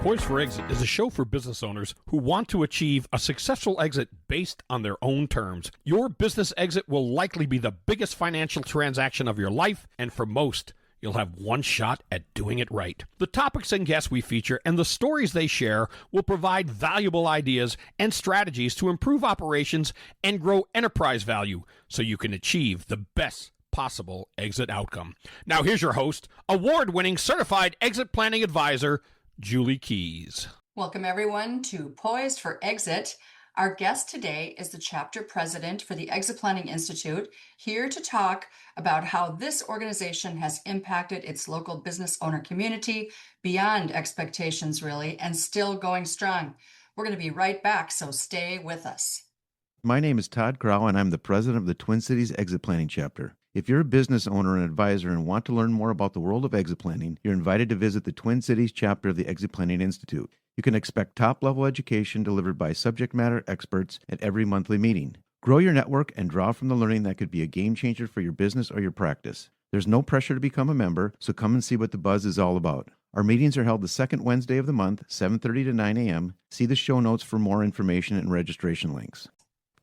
Poised for Exit is a show for business owners who want to achieve a successful exit based on their own terms. Your business exit will likely be the biggest financial transaction of your life, and for most, you'll have one shot at doing it right. The topics and guests we feature and the stories they share will provide valuable ideas and strategies to improve operations and grow enterprise value so you can achieve the best possible exit outcome. Now here's your host, award-winning certified exit planning advisor, Julie Keys. Welcome everyone to Poised for Exit. Our guest today is the chapter president for the Exit Planning Institute, here to talk about how this organization has impacted its local business owner community beyond expectations, really, and still going strong. We're going to be right back, so stay with us. My name is Todd Krough, and I'm the president of the Twin Cities Exit Planning Chapter. If you're a business owner and advisor and want to learn more about the world of exit planning, you're invited to visit the Twin Cities chapter of the Exit Planning Institute. You can expect top-level education delivered by subject matter experts at every monthly meeting. Grow your network and draw from the learning that could be a game changer for your business or your practice. There's no pressure to become a member, so come and see what the buzz is all about. Our meetings are held the second Wednesday of the month, 7:30 to 9 a.m. See the show notes for more information and registration links.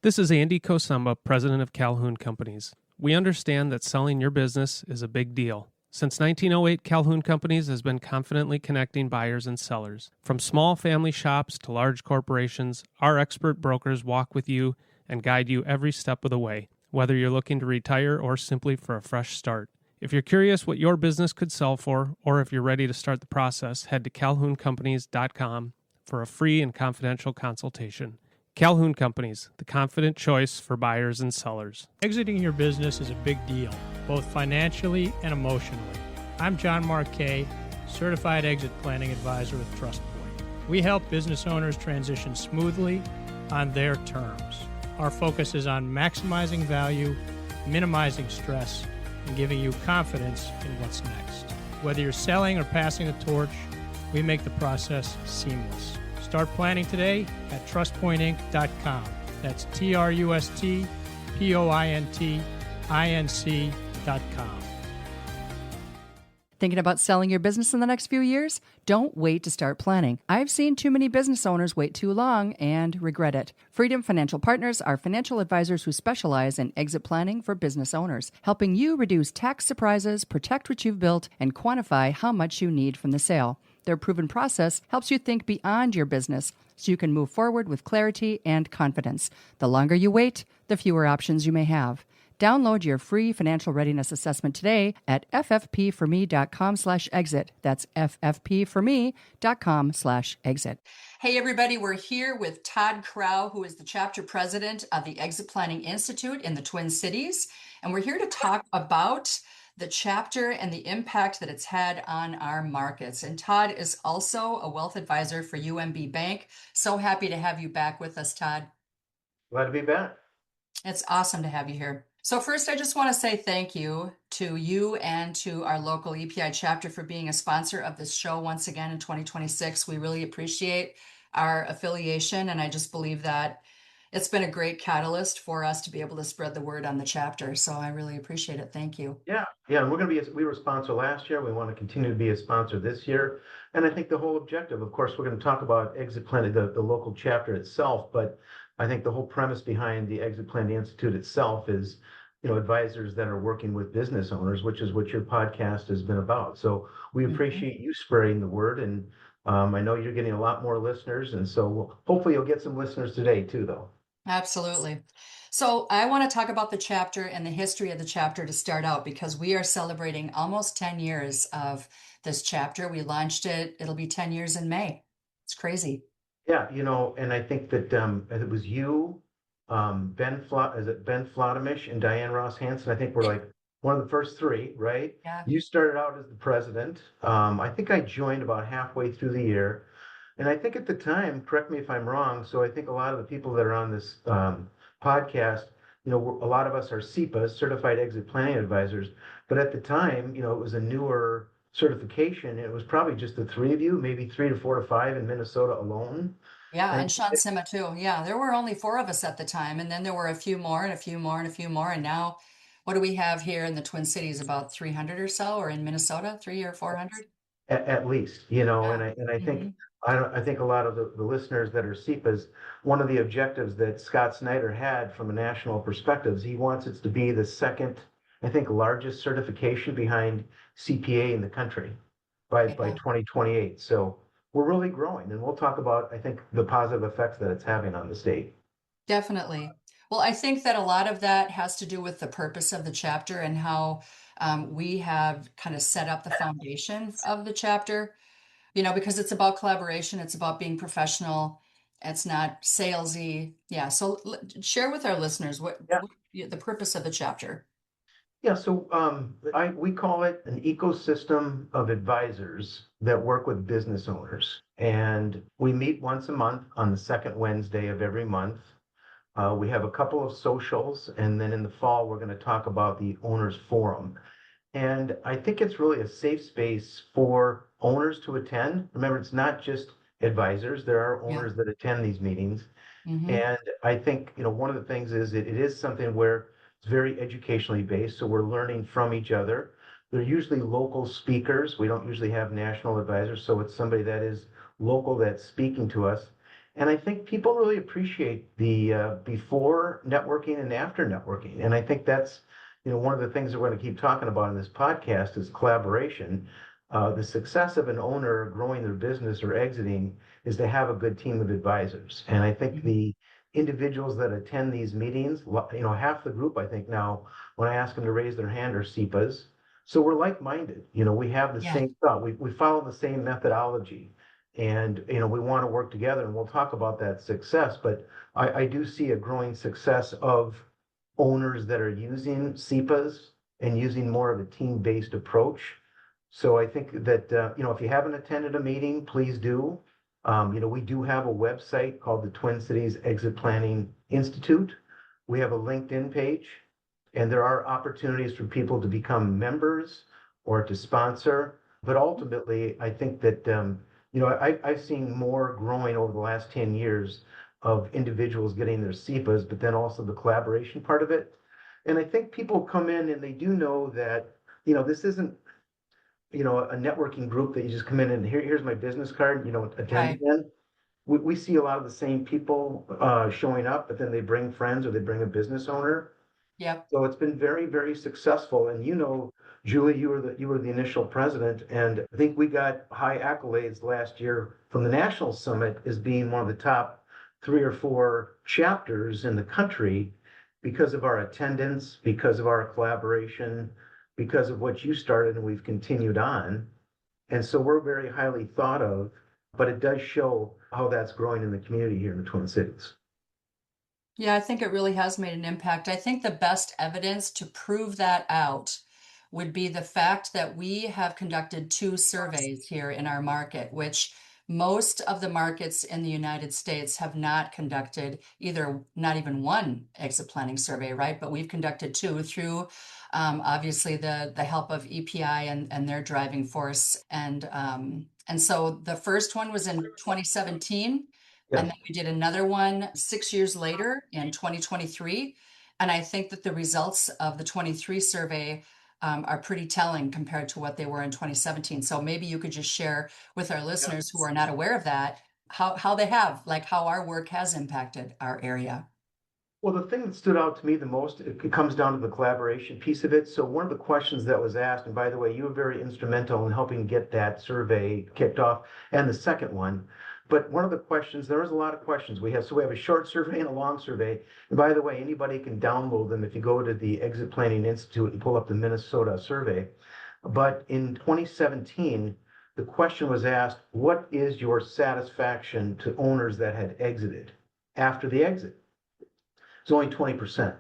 This is Andy Kosamba, president of Calhoun Companies. We understand that selling your business is a big deal. Since 1908, Calhoun Companies has been confidently connecting buyers and sellers. From small family shops to large corporations, our expert brokers walk with you and guide you every step of the way, whether you're looking to retire or simply for a fresh start. If you're curious what your business could sell for, or if you're ready to start the process, head to calhouncompanies.com for a free and confidential consultation. Calhoun Companies, the confident choice for buyers and sellers. Exiting your business is a big deal, both financially and emotionally. I'm John Marquet, Certified Exit Planning Advisor with TrustPoint. We help business owners transition smoothly on their terms. Our focus is on maximizing value, minimizing stress, and giving you confidence in what's next. Whether you're selling or passing the torch, we make the process seamless. Start planning today at trustpointinc.com. That's trustpointinc.com. Thinking about selling your business in the next few years? Don't wait to start planning. I've seen too many business owners wait too long and regret it. Freedom Financial Partners are financial advisors who specialize in exit planning for business owners, helping you reduce tax surprises, protect what you've built, and quantify how much you need from the sale. Their proven process helps you think beyond your business so you can move forward with clarity and confidence. The longer you wait, the fewer options you may have. Download your free financial readiness assessment today at ffpforme.com/exit. That's ffpforme.com/exit. Hey, everybody, we're here with Todd Krough, who is the chapter president of the Exit Planning Institute in the Twin Cities. And we're here to talk about the chapter and the impact that it's had on our markets. And Todd is also a wealth advisor for UMB Bank. So happy to have you back with us, Todd. Glad to be back. It's awesome to have you here. So first, I just want to say thank you to you and to our local EPI chapter for being a sponsor of this show once again in 2026. We really appreciate our affiliation, and I just believe that it's been a great catalyst for us to be able to spread the word on the chapter. So I really appreciate it. Thank you. Yeah. And we were a sponsor last year. We want to continue to be a sponsor this year. And I think the whole objective, of course, we're going to talk about exit planning, the local chapter itself, but I think the whole premise behind the Exit Planning Institute itself is, advisors that are working with business owners, which is what your podcast has been about. So we appreciate you spreading the word. And I know you're getting a lot more listeners. And so hopefully you'll get some listeners today too, though. Absolutely. So I want to talk about the chapter and the history of the chapter to start out, because we are celebrating almost 10 years of this chapter. We launched it. It'll be 10 years in May. It's crazy. Yeah, and I think that it was you, Ben Flotamish and Diane Ross Hansen. I think we're like one of the first three, right? Yeah. You started out as the president. I think I joined about halfway through the year. And I think at the time, correct me if I'm wrong, so I think a lot of the people that are on this podcast, a lot of us are CEPAs, Certified Exit Planning Advisors. But at the time, it was a newer certification. It was probably just the three of you, maybe 3 to 4 to 5 in Minnesota alone. Yeah, and Sean Sima too. Yeah, there were only 4 of us at the time. And then there were a few more and a few more and a few more. And now, what do we have here in the Twin Cities? About 300 or so, or in Minnesota, 300 or 400? at least, you know, Yeah. and I think, Mhm. I think a lot of the listeners that are SEPAs, one of the objectives that Scott Snyder had from a national perspective is he wants it to be the second, I think, largest certification behind CPA in the country by Yeah, 2028. So we're really growing, and we'll talk about, I think, the positive effects that it's having on the state. definitely. Well, I think that a lot of that has to do with the purpose of the chapter and how we have kind of set up the foundation of the chapter, because it's about collaboration, it's about being professional, it's not salesy. Yeah, so share with our listeners what the purpose of the chapter. Yeah, so we call it an ecosystem of advisors that work with business owners. And we meet once a month on the second Wednesday of every month. We have a couple of socials, and then in the fall, we're going to talk about the Owners Forum. And I think it's really a safe space for owners to attend. Remember, it's not just advisors, there are Yeah. owners that attend these meetings. Mm-hmm. And I think, one of the things is it is something where it's very educationally based. So we're learning from each other. They're usually local speakers. We don't usually have national advisors. So it's somebody that is local that's speaking to us. And I think people really appreciate the before networking and after networking. And I think that's, one of the things that we're going to keep talking about in this podcast is collaboration. The success of an owner growing their business or exiting is to have a good team of advisors. And I think the individuals that attend these meetings, half the group, I think now, when I ask them to raise their hand, are SEPAs. So we're like-minded. We have the Yeah. same thought. We follow the same methodology. And, we want to work together, and we'll talk about that success. But I do see a growing success of owners that are using SEPAs and using more of a team-based approach. So I think that, if you haven't attended a meeting, please do. We do have a website called the Twin Cities Exit Planning Institute. We have a LinkedIn page, and there are opportunities for people to become members or to sponsor. But ultimately, I think that, I've seen more growing over the last 10 years of individuals getting their SEPAs, but then also the collaboration part of it. And I think people come in and they do know that, this isn't, a networking group that you just come in and here's my business card, attend Right. again. We see a lot of the same people showing up, but then they bring friends or they bring a business owner. Yep. So it's been very, very successful. And Julie, you were the initial president, and I think we got high accolades last year from the National Summit as being one of the top 3 or 4 chapters in the country because of our attendance, because of our collaboration, because of what you started and we've continued on. And so we're very highly thought of, but it does show how that's growing in the community here in the Twin Cities. Yeah, I think it really has made an impact. I think the best evidence to prove that out would be the fact that we have conducted 2 surveys here in our market, which most of the markets in the United States have not conducted either, not even one exit planning survey, right? But we've conducted 2 through obviously the help of EPI and their driving force. And so the first one was in 2017. And Yes. then we did another one 6 years later in 2023. And I think that the results of the 23 survey are pretty telling compared to what they were in 2017. So maybe you could just share with our listeners who are not aware of that, how they have, like how our work has impacted our area. Well, the thing that stood out to me the most, it comes down to the collaboration piece of it. So one of the questions that was asked, and by the way, you were very instrumental in helping get that survey kicked off, and the second one. But one of the questions, there was a lot of questions we have. So we have a short survey and a long survey. And by the way, anybody can download them if you go to the Exit Planning Institute and pull up the Minnesota survey. But in 2017, the question was asked, what is your satisfaction to owners that had exited after the exit? It's only 20%.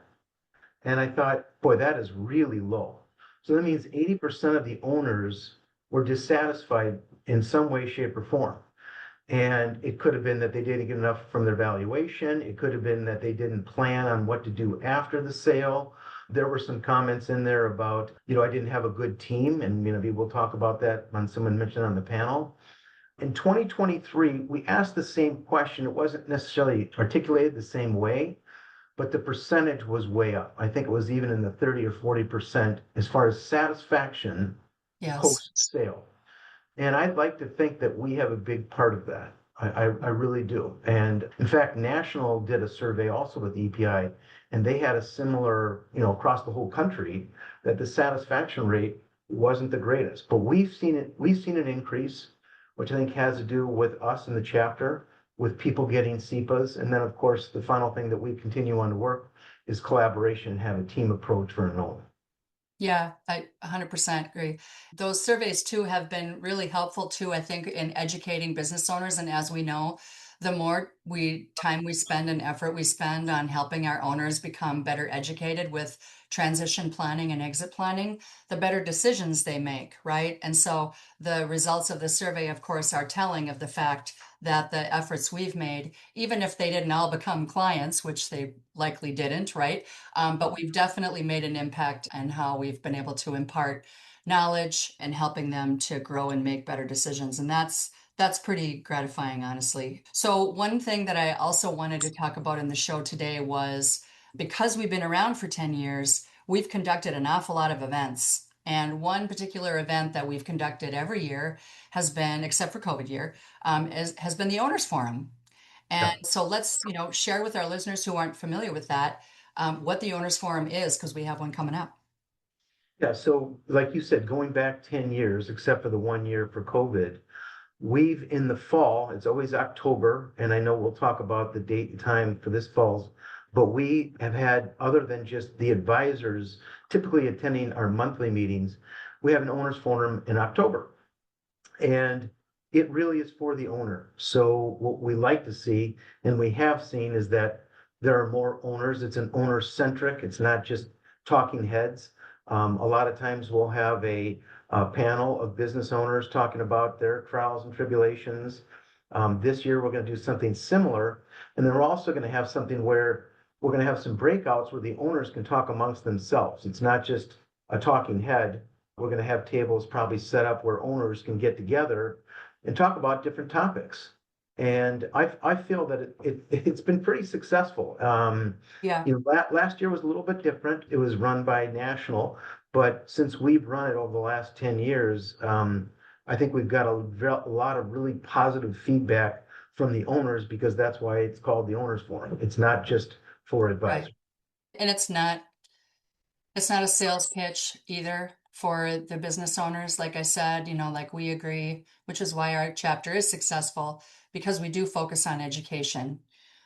And I thought, boy, that is really low. So that means 80% of the owners were dissatisfied in some way, shape, or form. And it could have been that they didn't get enough from their valuation. It could have been that they didn't plan on what to do after the sale. There were some comments in there about, I didn't have a good team. And, maybe we'll talk about that when someone mentioned on the panel. In 2023, we asked the same question. It wasn't necessarily articulated the same way, but the percentage was way up. I think it was even in the 30 or 40% as far as satisfaction Yes. post sale. And I'd like to think that we have a big part of that. I really do. And in fact, National did a survey also with EPI, and they had a similar, across the whole country, that the satisfaction rate wasn't the greatest. But we've seen an increase, which I think has to do with us in the chapter, with people getting SEPAs. And then, of course, the final thing that we continue on to work is collaboration and have a team approach for enrollment. Yeah, I 100% agree. Those surveys too have been really helpful too, I think, in educating business owners. And as we know, the more time we spend and effort we spend on helping our owners become better educated with transition planning and exit planning, the better decisions they make, right? And so the results of the survey, of course, are telling of the fact that the efforts we've made, even if they didn't all become clients, which they likely didn't, right? But we've definitely made an impact on how we've been able to impart knowledge and helping them to grow and make better decisions. And that's pretty gratifying, honestly. So one thing that I also wanted to talk about in the show today was because we've been around for 10 years, we've conducted an awful lot of events. And one particular event that we've conducted every year has been, except for COVID year, has been the Owners Forum. Yeah. And so let's, share with our listeners who aren't familiar with that, what the Owners Forum is, because we have one coming up. Yeah, so like you said, going back 10 years, except for the 1 year for COVID, we've in the fall, it's always October, and I know we'll talk about the date and time for this fall's, but we have had, other than just the advisors typically attending our monthly meetings, we have an owners forum in October. And it really is for the owner. So what we like to see, and we have seen, is that there are more owners. It's an owner centric. It's not just talking heads. A lot of times we'll have a panel of business owners talking about their trials and tribulations. This year we're going to do something similar, and then we're also going to have something where we're going to have some breakouts where the owners can talk amongst themselves. It's not just a talking head. We're going to have tables probably set up where owners can get together and talk about different topics. And I feel that it's been pretty successful. Yeah. Last year was a little bit different. It was run by National, but since we've run it over the last 10 years, I think we've got a lot of really positive feedback from the owners, because that's why it's called the Owners Forum. It's not just for advisors. Right. And it's not a sales pitch either for the business owners. Like I said, like we agree, which is why our chapter is successful, because we do focus on education.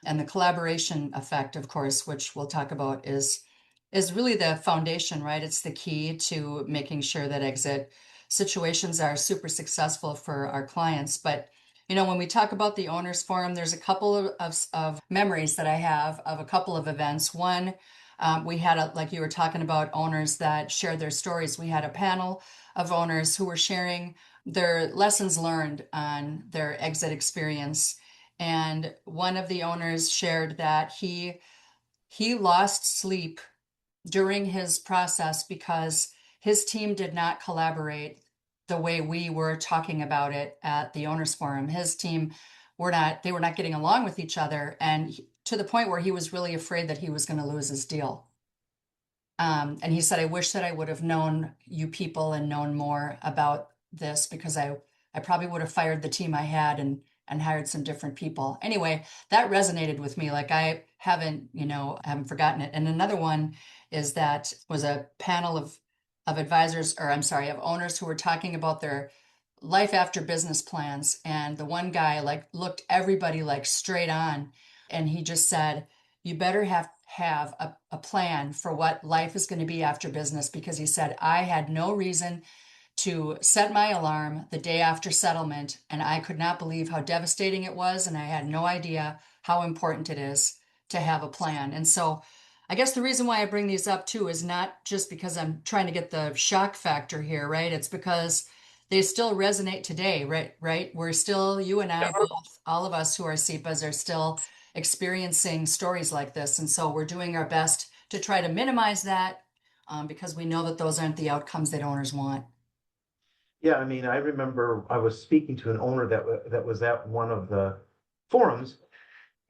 And the collaboration effect, of course, which we'll talk about, is really the foundation, right? It's the key to making sure that exit situations are super successful for our clients. But when we talk about the owners forum, there's a couple of memories that I have of a couple of events. One, we had like you were talking about, owners that shared their stories. We had a panel of owners who were sharing their lessons learned on their exit experience. And one of the owners shared that he lost sleep during his process because his team did not collaborate the way we were talking about it at the owners forum. His team were not getting along with each other, and to the point where he was really afraid that he was going to lose his deal. And he said, I wish that I would have known you people and known more about this, because I probably would have fired the team I had and hired some different people. Anyway, that resonated with me. Like I haven't forgotten it. And another one is that was a panel of advisors, or I'm sorry, of owners who were talking about their life after business plans. And the one guy looked everybody straight on, and he just said, you better have a plan for what life is going to be after business, because he said, I had no reason to set my alarm the day after settlement, and I could not believe how devastating it was, and I had no idea how important it is to have a plan. And so I guess the reason why I bring these up too is not just because I'm trying to get the shock factor here, right? It's because they still resonate today, right? We're still, you and I both, all of us who are SEPAs are still experiencing stories like this. And so we're doing our best to try to minimize that, because we know that those aren't the outcomes that owners want. Yeah, I mean, I remember I was speaking to an owner that was at one of the forums,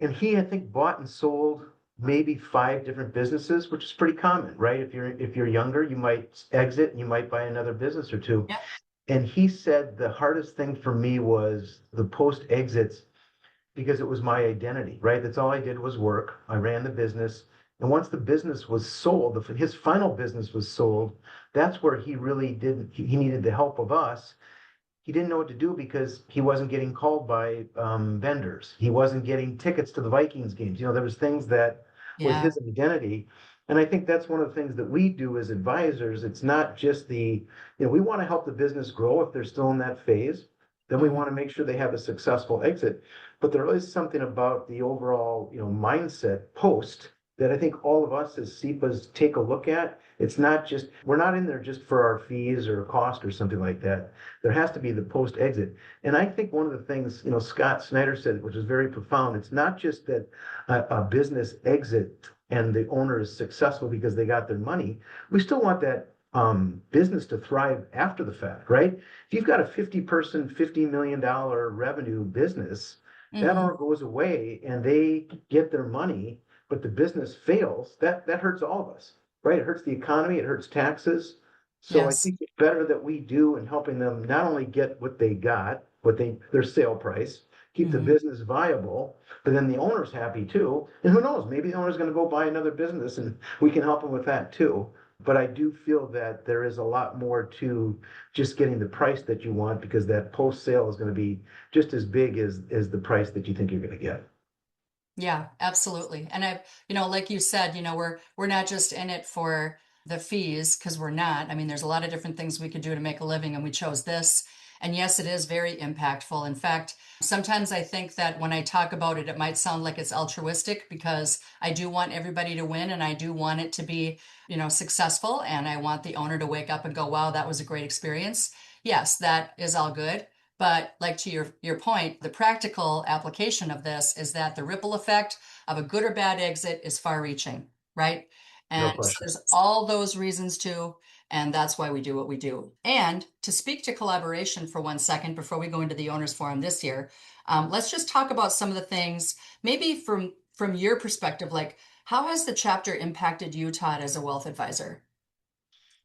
and he, I think, bought and sold maybe 5 different businesses, which is pretty common, right? If you're younger, you might exit and you might buy another business or two. Yeah. And he said the hardest thing for me was the post exits because it was my identity, right? That's all I did was work. I ran the business. And once the business was sold, his final business was sold, that's where he really didn't, he needed the help of us. He didn't know what to do because he wasn't getting called by vendors. He wasn't getting tickets to the Vikings games. There was things that was Yeah. his identity. And I think that's one of the things that we do as advisors. It's not just we want to help the business grow if they're still in that phase. Then we Mhm. want to make sure they have a successful exit. But there is something about the overall, mindset post that I think all of us as SEPAs take a look at. It's not just, we're not in there just for our fees or cost or something like that. There has to be the post exit. And I think one of the things, Scott Snyder said, which is very profound, it's not just that a business exit and the owner is successful because they got their money. We still want that business to thrive after the fact, right? If you've got a 50-person, $50 million revenue business, that Mhm. owner goes away and they get their money, but the business fails, that hurts all of us, right? It hurts the economy, it hurts taxes. So I Yes. think it's better that we do in helping them not only get what they got, their sale price, keep the Mhm. business viable, but then the owner's happy too. And who knows, maybe the owner's going to go buy another business and we can help them with that too. But I do feel that there is a lot more to just getting the price that you want because that post sale is going to be just as big as the price that you think you're going to get. Yeah, absolutely. And like you said, we're not just in it for the fees because we're not. I mean, there's a lot of different things we could do to make a living, and we chose this. And yes, it is very impactful. In fact, sometimes I think that when I talk about it, it might sound like it's altruistic because I do want everybody to win and I do want it to be, successful. And I want the owner to wake up and go, wow, that was a great experience. Yes, that is all good. But like to your point, the practical application of this is that the ripple effect of a good or bad exit is far reaching, right? No And so question. there's all those reasons too, and that's why we do what we do. And to speak to collaboration for 1 second before we go into the owners forum this year, let's just talk about some of the things, maybe from your perspective, like how has the chapter impacted you, Todd, as a wealth advisor?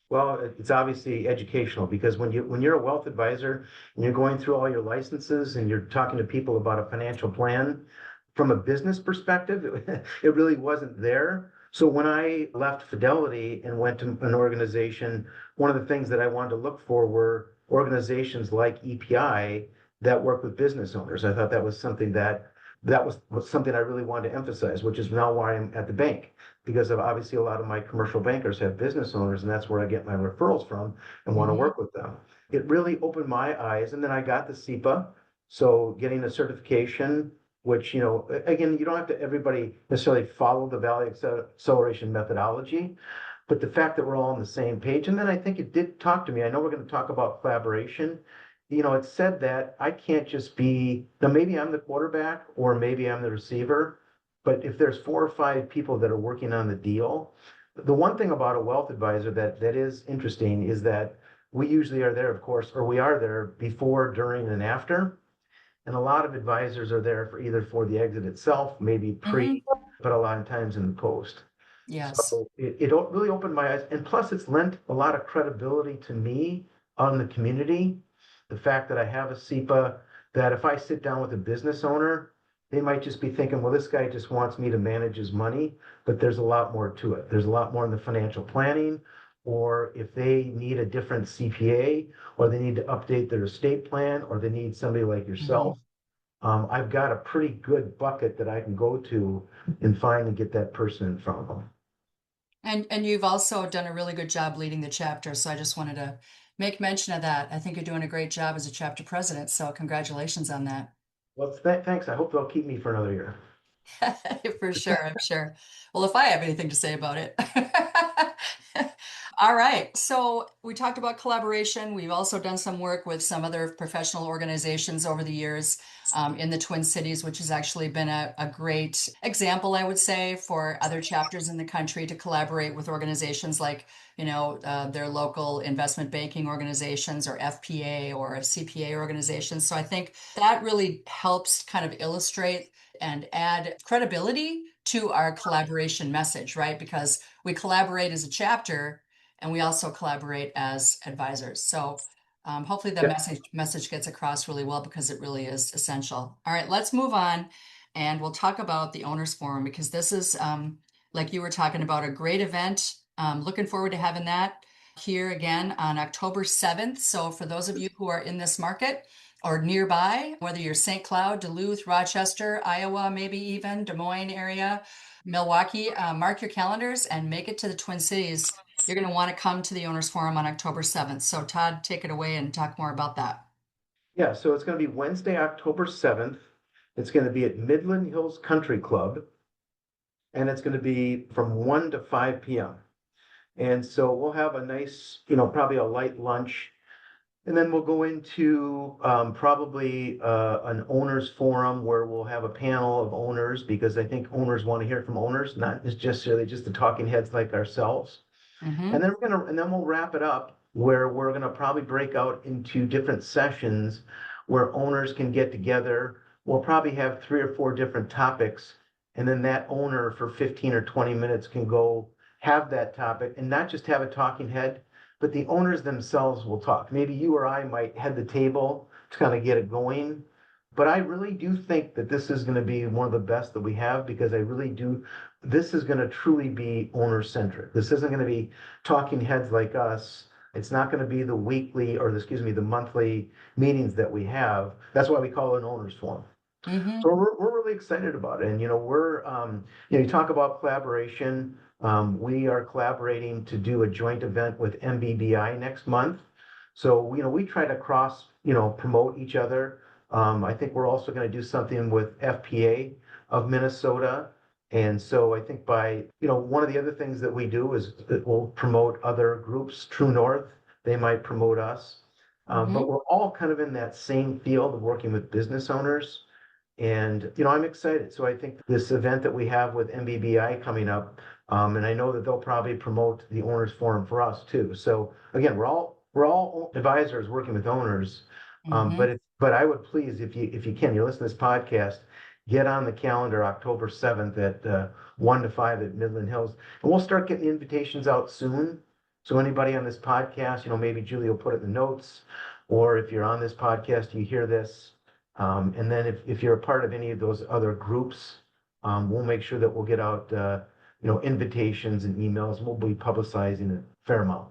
Well, it's obviously educational because when you're a wealth advisor and you're going through all your licenses and you're talking to people about a financial plan, from a business perspective, it really wasn't there. So when I left Fidelity and went to an organization, one of the things that I wanted to look for were organizations like EPI that work with business owners. I thought that was something I really wanted to emphasize, which is now why I'm at the bank because of obviously a lot of my commercial bankers have business owners, and that's where I get my referrals from and want to Mm-hmm. work with them. It really opened my eyes, and then I got the SEPA, so getting a certification, which again, you don't have to everybody necessarily follow the value acceleration methodology, but the fact that we're all on the same page, and then I think it did talk to me. I know we're going to talk about collaboration. It said that I can't just be, now maybe I'm the quarterback or maybe I'm the receiver, but if there's 4 or 5 people that are working on the deal, the one thing about a wealth advisor that is interesting is that we usually are there, of course, or we are there before, during, and after. And a lot of advisors are there for either for the exit itself, maybe Mm-hmm. pre, but a lot of times in the post. Yes. So it really opened my eyes. And plus, it's lent a lot of credibility to me on the community. The fact that I have a SEPA, that if I sit down with a business owner, they might just be thinking, well, this guy just wants me to manage his money. But there's a lot more to it. There's a lot more in the financial planning, or if they need a different CPA, or they need to update their estate plan, or they need somebody like Mm-hmm. yourself. I've got a pretty good bucket that I can go to and find and get that person in front of them. And you've also done a really good job leading the chapter, so I just wanted to make mention of that. I think you're doing a great job as a chapter president, so congratulations on that. Well, thanks. I hope they'll keep me for another year. For sure, I'm sure. Well, if I have anything to say about it. All right. So we talked about collaboration. We've also done some work with some other professional organizations over the years in the Twin Cities, which has actually been a great example, I would say, for other chapters in the country to collaborate with organizations like, their local investment banking organizations or FPA or CPA organizations. So I think that really helps kind of illustrate and add credibility to our collaboration message, right? Because we collaborate as a chapter and we also collaborate as advisors. So Hopefully the Yeah. message gets across really well because it really is essential. All right, let's move on and we'll talk about the Owners Forum because this is, like you were talking about, a great event. Looking forward to having that here again on October 7th. So for those of you who are in this market or nearby, whether you're St. Cloud, Duluth, Rochester, Iowa, maybe even Des Moines area, Milwaukee, mark your calendars and make it to the Twin Cities. You're going to want to come to the Owners Forum on October 7th. So Todd, take it away and talk more about that. Yeah, so it's going to be Wednesday, October 7th. It's going to be at Midland Hills Country Club, and it's going to be from 1 to 5 p.m. And so we'll have a nice, probably a light lunch. And then we'll go into probably an owners forum where we'll have a panel of owners because I think owners want to hear from owners, not necessarily just the talking heads like ourselves. Mm-hmm. And then we'll wrap it up where we're gonna probably break out into different sessions where owners can get together. We'll probably have 3 or 4 different topics, and then that owner for 15 or 20 minutes can go have that topic and not just have a talking head, but the owners themselves will talk. Maybe you or I might head the table to kind of get it going. But I really do think that this is going to be one of the best that we have because I really do. This is going to truly be owner centric. This isn't going to be talking heads like us. It's not going to be the weekly or the monthly meetings that we have. That's why we call it an owners forum. Mm-hmm. So we're really excited about it. And, you talk about collaboration. We are collaborating to do a joint event with MBBI next month. So, we try to promote each other. I think we're also going to do something with FPA of Minnesota. And so I think one of the other things that we do is that we'll promote other groups, True North, they might promote us. But we're all kind of in that same field of working with business owners. And, I'm excited. So I think this event that we have with MBBI coming up, and I know that they'll probably promote the Owners Forum for us too. So again, we're all advisors working with owners. But I would please, if you can, you listen to this podcast, get on the calendar October 7th at 1 to 5 at Midland Hills. And we'll start getting the invitations out soon. So anybody on this podcast, maybe Julie will put it in the notes, or if you're on this podcast, you hear this. And then if you're a part of any of those other groups, we'll make sure that we'll get out, invitations and emails. And we'll be publicizing a fair amount.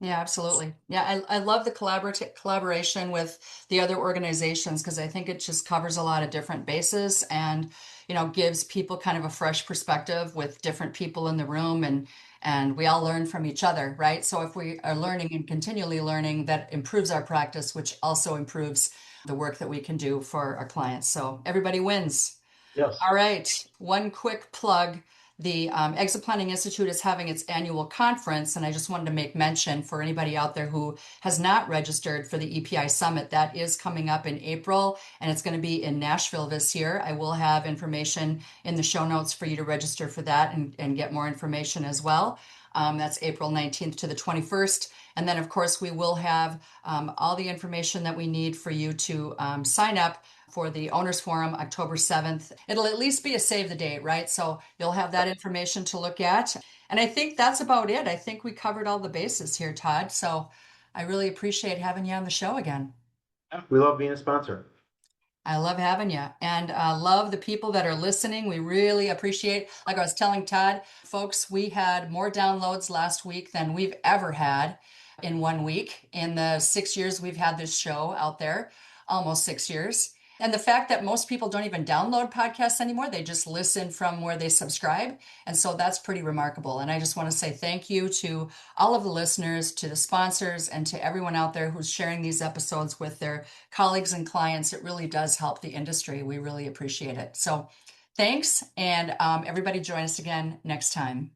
Yeah, absolutely. Yeah, I love the collaboration with the other organizations because I think it just covers a lot of different bases and, gives people kind of a fresh perspective with different people in the room and we all learn from each other, right? So if we are learning and continually learning, that improves our practice, which also improves the work that we can do for our clients. So everybody wins. Yes. All right, one quick plug. The Exit Planning Institute is having its annual conference, and I just wanted to make mention for anybody out there who has not registered for the EPI Summit. That is coming up in April, and it's going to be in Nashville this year. I will have information in the show notes for you to register for that and get more information as well. That's April 19th to the 21st. And then, of course, we will have all the information that we need for you to sign up for the Owners Forum October 7th. It'll at least be a save the date, right? So you'll have that information to look at. And I think that's about it. I think we covered all the bases here, Todd. So I really appreciate having you on the show again. We love being a sponsor. I love having you and love the people that are listening. We really appreciate, like I was telling Todd, folks, we had more downloads last week than we've ever had in 1 week in the 6 years we've had this show out there, almost 6 years. And the fact that most people don't even download podcasts anymore, they just listen from where they subscribe. And so that's pretty remarkable. And I just want to say thank you to all of the listeners, to the sponsors, and to everyone out there who's sharing these episodes with their colleagues and clients. It really does help the industry. We really appreciate it. So thanks. And everybody join us again next time.